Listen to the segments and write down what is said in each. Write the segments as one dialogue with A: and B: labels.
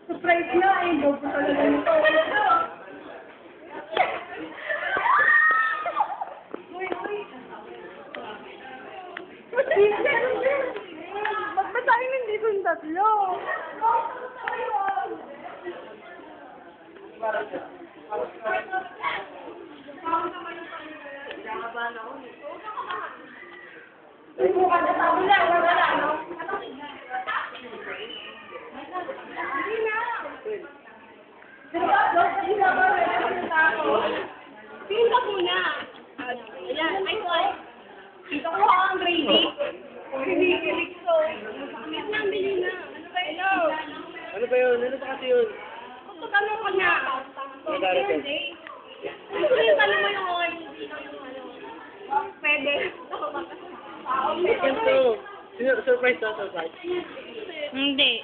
A: Surprise na eh. Bobo talaga nito. Ba't ba tayo nandito yung tatlo?
B: Pinta muna. Ayan, ay ko. Ito ko ang gravy. Kinikilig ko. Sakit na, bili na. Ano ba yun?
C: Ano ba yun? Ano ba kasi yun?
B: Tanong ko na.
C: Nagdarating.
B: Tanong mo yung oil. Pwede.
C: Ito. Surprise na, surprise.
D: Hindi.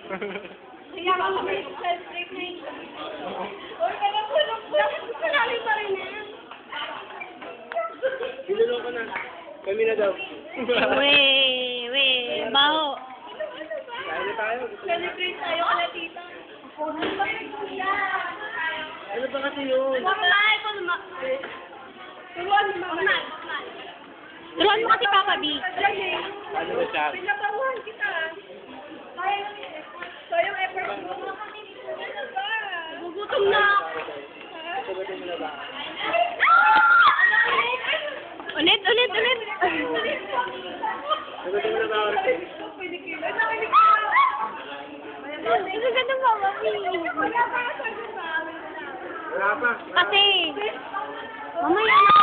B: Kaya ka kami self-trip na yun. Or ka lang po. Marami pa rin na.
C: Binulo ko na. Kami na daw.
D: Weh, baho.
C: Kaya na tayo.
B: Celebrate tayo kala tita.
C: Ano ba kasi yun?
B: Mamay ko naman. Turuan mo mamay.
D: Turuan mo kasi Papa B.
C: Ano ba siya?
B: Pinabaruhan kita. So yung effort mo. Ano ba? Gugutom na ako.
C: Sagutin mo na ba?
D: Ulit.
C: Sagutin mo na ba?
D: Ang ganda Papa B.
C: Wala pa.
D: Kasi, mamaya na.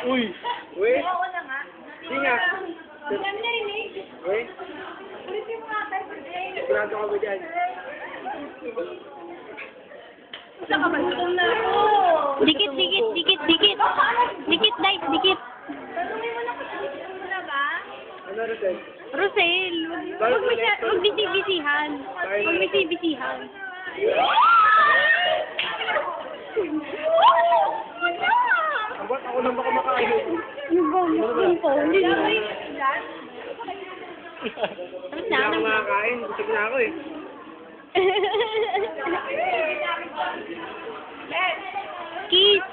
C: Uy! Uy! Hindi nga. Uy! Sigurado ka ba dyan?
B: Gutom na ako.
D: Dikit. Dikit, Dice, dikit.
B: Tanungin mo na kung gutom mo na ba?
C: Ano Rosel?
D: Rosel, huwag bisibisihan. Huwag bisibisihan.
C: Ba't ako nang baka makain?
D: Yung po, hindi na.
C: Hindi ako makakain. Busog na ako eh.
D: Kiss.